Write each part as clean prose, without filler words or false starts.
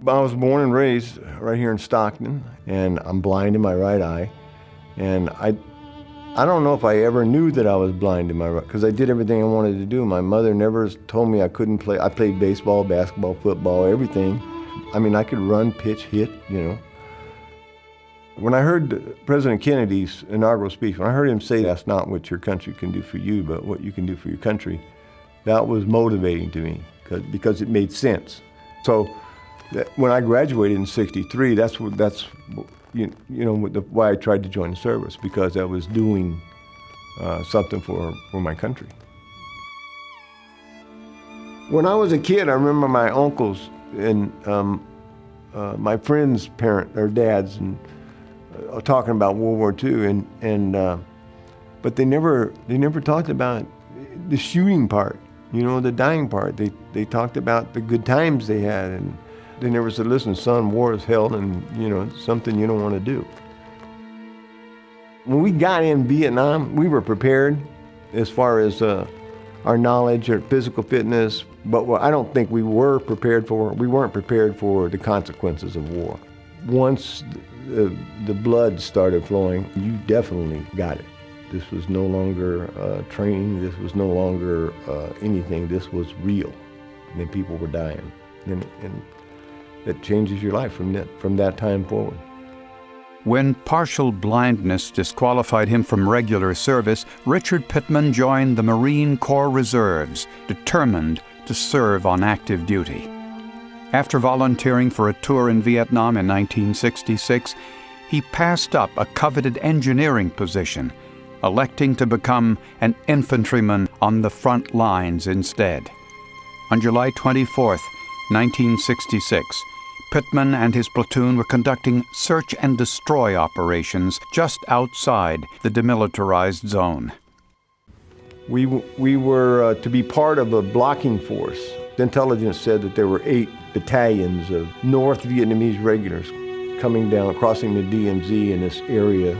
I was born and raised right here in Stockton, and I'm blind in my right eye. And I don't know if I ever knew that I was blind in my right, because I did everything I wanted to do. My mother never told me I couldn't play. I played baseball, basketball, football, everything. I mean, I could run, pitch, hit, you know. When I heard President Kennedy's inaugural speech, when I heard him say, that's not what your country can do for you, but what you can do for your country, that was motivating to me because it made sense. So when I graduated in '63, that's why I tried to join the service, because I was doing something for my country. When I was a kid, I remember my uncles and my friends' parents, or dads, and talking about World War II, but they never talked about the shooting part, you know, the dying part. They talked about the good times they had, and they never said, listen, son, war is hell, and you know, it's something you don't want to do. When we got in Vietnam, we were prepared as far as our knowledge or physical fitness, but I don't think we weren't prepared for the consequences of war. Once the blood started flowing, you definitely got it. This was no longer training, this was no longer anything, this was real. And then people were dying. And that changes your life from that time forward. When partial blindness disqualified him from regular service, Richard Pittman joined the Marine Corps Reserves, determined to serve on active duty. After volunteering for a tour in Vietnam in 1966, he passed up a coveted engineering position, electing to become an infantryman on the front lines instead. On July 24, 1966, Pittman and his platoon were conducting search and destroy operations just outside the demilitarized zone. We were to be part of a blocking force. The intelligence said that there were 8 battalions of North Vietnamese regulars coming down, crossing the DMZ in this area,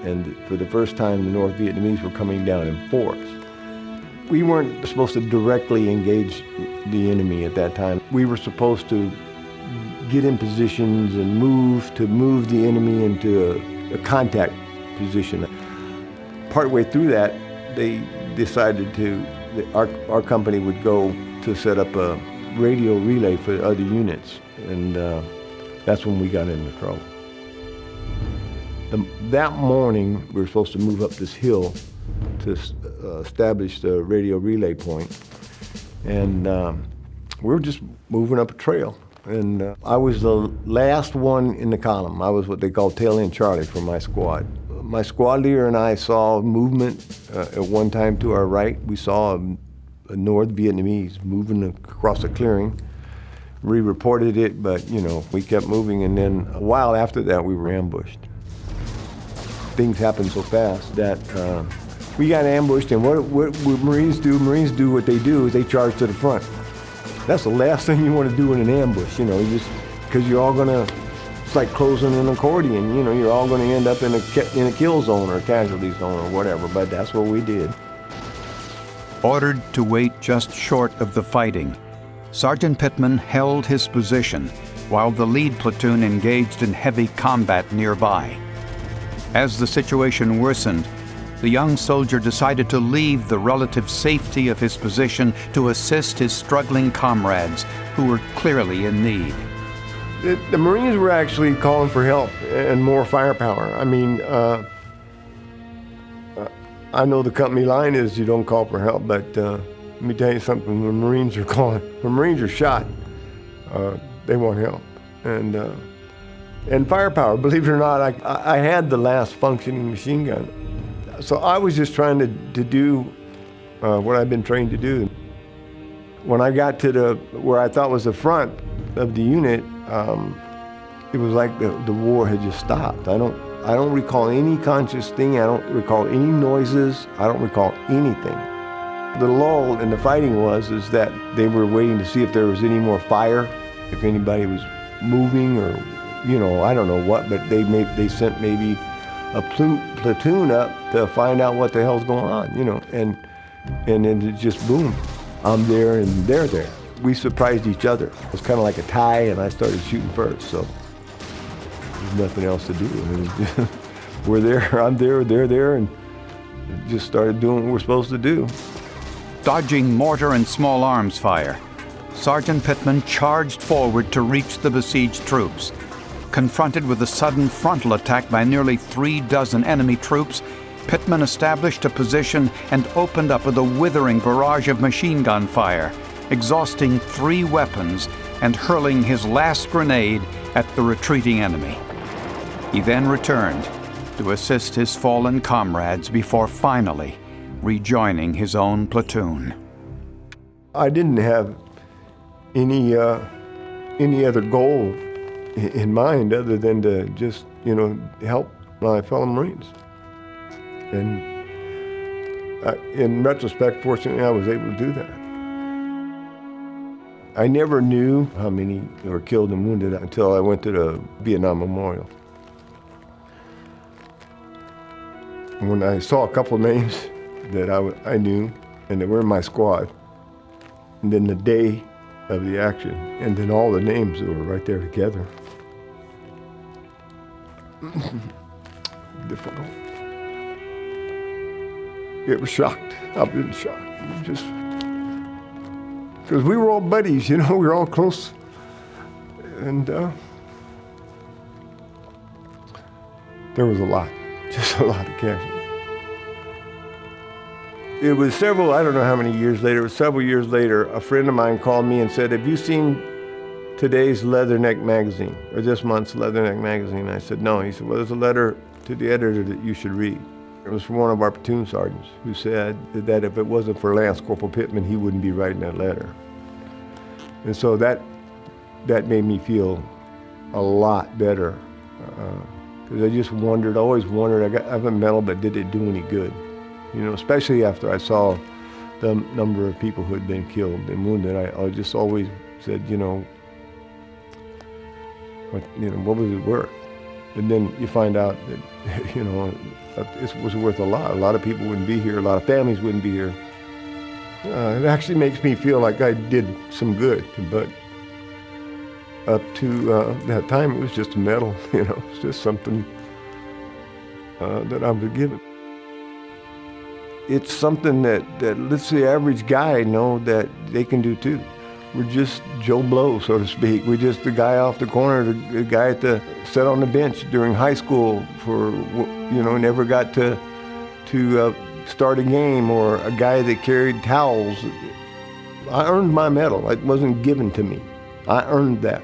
and for the first time the North Vietnamese were coming down in force. We weren't supposed to directly engage the enemy at that time. We were supposed to get in positions and move the enemy into a contact position. Partway through that, they decided our company would go to set up a radio relay for the other units, and that's when we got into trouble. That morning, we were supposed to move up this hill to establish the radio relay point, and we were just moving up a trail. And I was the last one in the column. I was what they call tail end Charlie for my squad. My squad leader and I saw movement at one time to our right. We saw a North Vietnamese moving across a clearing. We reported it, but you know, we kept moving, and then a while after that we were ambushed. Things happened so fast that we got ambushed, and what Marines do what they do is they charge to the front. That's the last thing you want to do in an ambush, you know, because you're all gonna, it's like closing an accordion, you know, you're all gonna end up in a kill zone or a casualty zone or whatever, but that's what we did. Ordered to wait just short of the fighting, Sergeant Pittman held his position while the lead platoon engaged in heavy combat nearby. As the situation worsened, the young soldier decided to leave the relative safety of his position to assist his struggling comrades who were clearly in need. The Marines were actually calling for help and more firepower. I mean, I know the company line is you don't call for help, but let me tell you something, when Marines are shot, they want help. And firepower, believe it or not, I had the last functioning machine gun. So I was just trying to do what I've been trained to do. When I got to where I thought was the front of the unit, it was like the war had just stopped. I don't recall any conscious thing. I don't recall any noises. I don't recall anything. The lull in the fighting is that they were waiting to see if there was any more fire, if anybody was moving, or you know, I don't know what, but they sent maybe a platoon up to find out what the hell's going on, you know, and then it just boom, I'm there and they're there. we surprised each other. It was kind of like a tie, and I started shooting first, so there's nothing else to do. I mean, we're there, I'm there, they're there, and just started doing what we're supposed to do. Dodging mortar and small arms fire, Sergeant Pittman charged forward to reach the besieged troops. Confronted with a sudden frontal attack by nearly 36 enemy troops, Pittman established a position and opened up with a withering barrage of machine gun fire, exhausting 3 weapons and hurling his last grenade at the retreating enemy. He then returned to assist his fallen comrades before finally rejoining his own platoon. I didn't have any other goal in mind other than to just, help my fellow Marines. And in retrospect, fortunately, I was able to do that. I never knew how many were killed and wounded until I went to the Vietnam Memorial. When I saw a couple names that I knew, and they were in my squad, and then the day of the action, and then all the names that were right there together. Difficult. It was shocked. I've been shocked. Just because we were all buddies, we were all close, and there was just a lot of casualties. It was several, I don't know how many years later, it was several years later, a friend of mine called me and said, "Have you seen today's Leatherneck magazine, or this month's Leatherneck magazine?" I said, "No." He said, "Well, there's a letter to the editor that you should read." It was from one of our platoon sergeants who said that if it wasn't for Lance Corporal Pittman, he wouldn't be writing that letter. And so that made me feel a lot better, because I just always wondered, I have a medal, but did it do any good? Especially after I saw the number of people who had been killed and wounded. I just always said, what was it worth? And then you find out that, it was worth a lot. A lot of people wouldn't be here. A lot of families wouldn't be here. It actually makes me feel like I did some good, but up to that time, it was just a medal, it's just something that I was given. It's something that lets the average guy know that they can do too. We're just Joe Blow, so to speak. We're just the guy off the corner, the guy sat on the bench during high school for, never got to start a game, or a guy that carried towels. I earned my medal. It wasn't given to me. I earned that.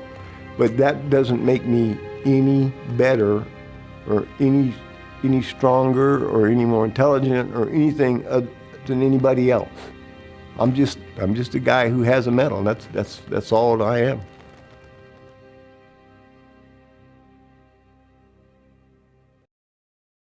But that doesn't make me any better or any stronger or any more intelligent or anything than anybody else. I'm just a guy who has a medal. That's all I am.